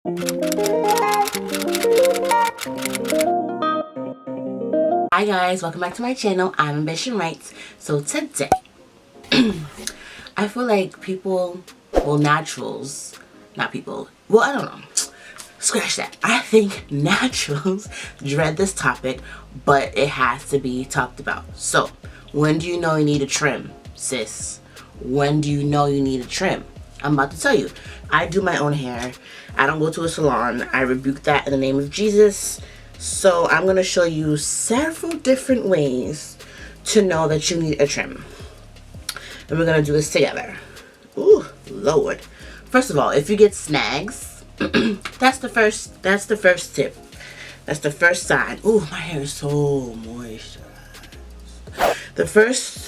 Hi guys, welcome back to my channel. I'm Ambition Writes. So today, I feel like people, well, naturals, not people, well, I don't know. Scratch that. I think naturals dread this topic, but it has to be talked about. So, when do you know you need a trim, sis? When do you know you need a trim? I'm about to tell you. I do my own hair. I don't go to a salon. I rebuke that in the name of Jesus. So I'm going to show you several different ways to know that you need a trim. And we're going to do this together. Ooh, Lord. First of all, if you get snags, that's the first tip. That's the first sign. Ooh, my hair is so moist. The first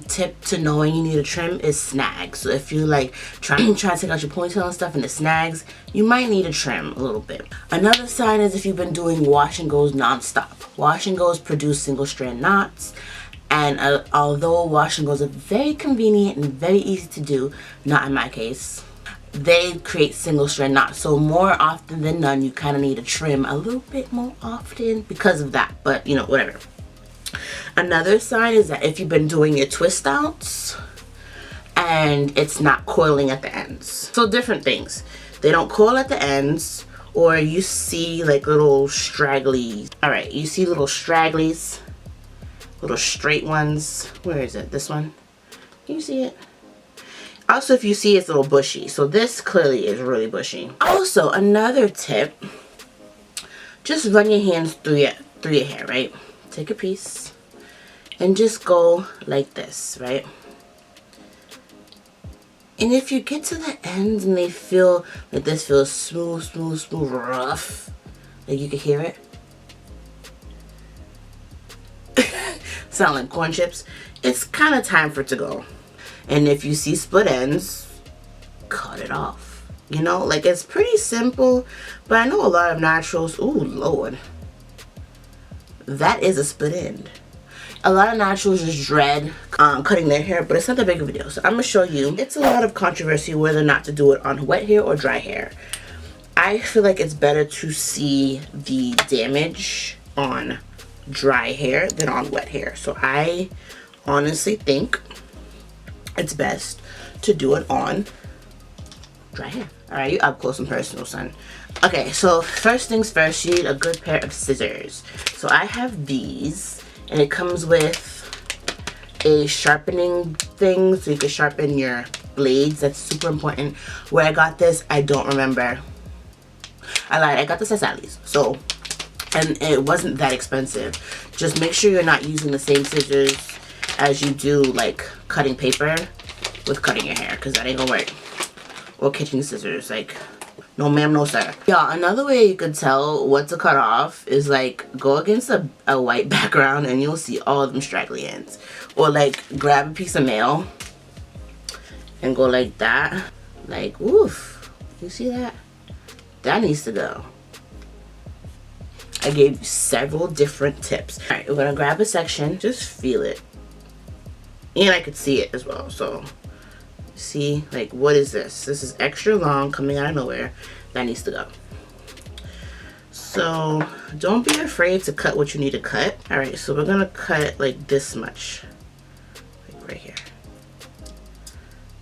tip to knowing you need a trim is snags. So if you like try to take out your ponytail and stuff and it snags, you might need a trim a little bit. Another sign is if you've been doing wash and goes non-stop. Wash and goes produce single strand knots, and although wash and goes are very convenient and very easy to do, not in my case, they create single strand knots. So more often than none, you kind of need a trim a little bit more often because of that. But you know, whatever. Another sign is that if you've been doing your twist outs and it's not coiling at the ends. So different things. They don't coil at the ends, or you see like little straggly. Alright, you see little stragglies, little straight ones. Where is it? This one? Can you see it? Also, if you see, it's a little bushy. So this clearly is really bushy. Also, another tip, just run your hands through your hair, right? Take a piece and just go like this, right? And if you get to the ends and they feel like this feels smooth, rough, like you can hear it. Sound like corn chips. It's kind of time for it to go. And if you see split ends, cut it off. You know, like it's pretty simple, but I know a lot of naturals, ooh, Lord, that is a split end. A lot of naturals just dread cutting their hair, but it's not that big of a deal. So I'm going to show you. It's a lot of controversy whether or not to do it on wet hair or dry hair. I feel like it's better to see the damage on dry hair than on wet hair. So I honestly think it's best to do it on dry hair. Alright, you up close and personal, son. Okay, so first things first, you need a good pair of scissors. So I have these, and it comes with a sharpening thing so you can sharpen your blades. That's super important. Where I got this, I don't remember. I lied, I got this at Sally's. So, and it wasn't that expensive. Just make sure you're not using the same scissors as you do like cutting paper with cutting your hair, because that ain't gonna work. Or kitchen scissors, like, no ma'am, no sir. Yeah, another way you could tell what to cut off is like go against a white background and you'll see all of them straggly ends. Or like grab a piece of mail and go like that. Like, oof, you see that? That needs to go. I gave you several different tips. Alright, we're gonna grab a section, just feel it. And I could see it as well, so see, like, what is this? This is extra long coming out of nowhere. That needs to go. So don't be afraid to cut what you need to cut. All right, so we're gonna cut like this much, like right here.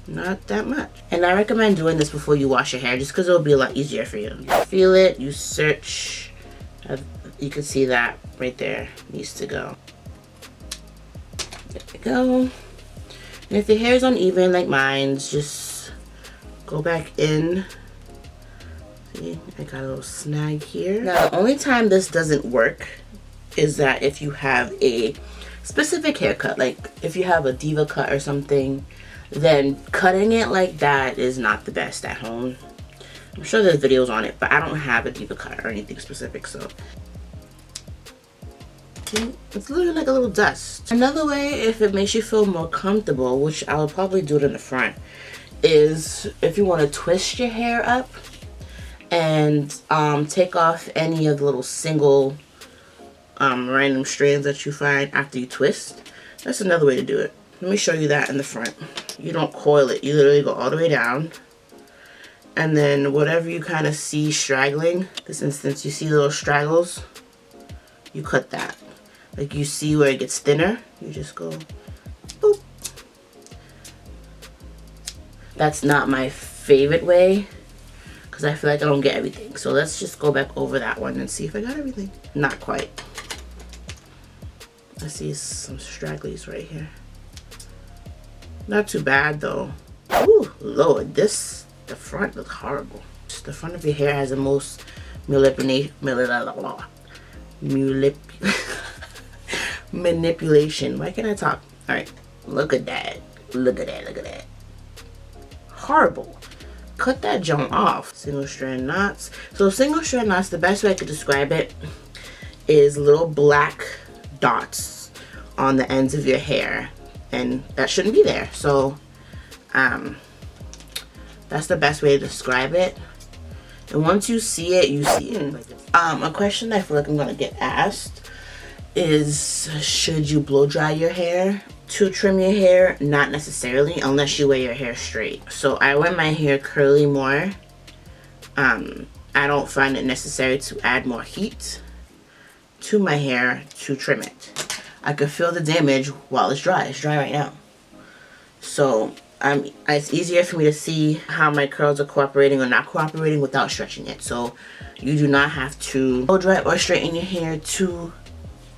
Not that much. And I recommend doing this before you wash your hair, just because it'll be a lot easier for you. You feel it, you search. You can see that right there needs to go. There we go. And if your hair is uneven like mine's, just go back in. See, I got a little snag here. Now, the only time this doesn't work is that if you have a specific haircut, like if you have a diva cut or something, then cutting it like that is not the best at home. I'm sure there's videos on it, but I don't have a diva cut or anything specific, so. It's literally like a little dust. Another way, if it makes you feel more comfortable, which I'll probably do it in the front, is if you want to twist your hair up and take off any of the little single random strands that you find after you twist. That's another way to do it. Let me show you that in the front. You don't coil it. You literally go all the way down And then whatever you kind of see straggling, this instance, you see little straggles, you cut that. Like you see where it gets thinner, you just go boop. That's not my favorite way because I feel like I don't get everything. So let's just go back over that one and see if I got everything. Not quite. I see some stragglies right here. Not too bad though. Ooh, Lord, the front looks horrible. The front of your hair has the most manipulation. Why can't I talk? All right, look at that. Look at that. Look at that. Horrible. Cut that junk off. Single strand knots. So single strand knots, the best way I could describe it is little black dots on the ends of your hair, and that shouldn't be there. So that's the best way to describe it. And once you see it, you see it. A question I feel like I'm gonna get asked is, should you blow dry your hair to trim your hair? Not necessarily, unless you wear your hair straight. So I wear my hair curly more. I don't find it necessary to add more heat to my hair to trim it. I could feel the damage while it's dry. It's dry right now. So it's easier for me to see how my curls are cooperating or not cooperating without stretching it. So you do not have to blow dry or straighten your hair to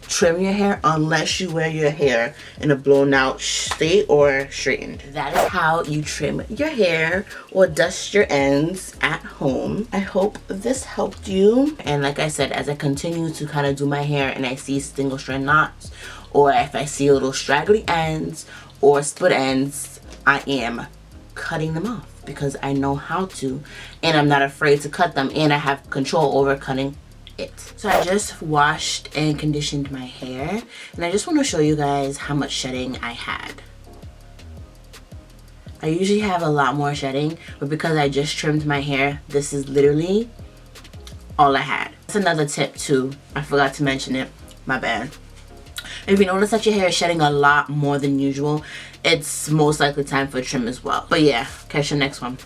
trim your hair unless you wear your hair in a blown out state or straightened. That is how you trim your hair or dust your ends at home. I hope this helped you. And like I said, as I continue to kind of do my hair and I see single strand knots, or if I see little straggly ends or split ends, I am cutting them off because I know how to, and I'm not afraid to cut them, and I have control over cutting it. So I just washed and conditioned my hair, and I just want to show you guys how much shedding I had. I usually have a lot more shedding, but because I just trimmed my hair, this is literally all I had. That's another tip too. I forgot to mention it. My bad. If you notice that your hair is shedding a lot more than usual, it's most likely time for a trim as well. But yeah, catch you next one.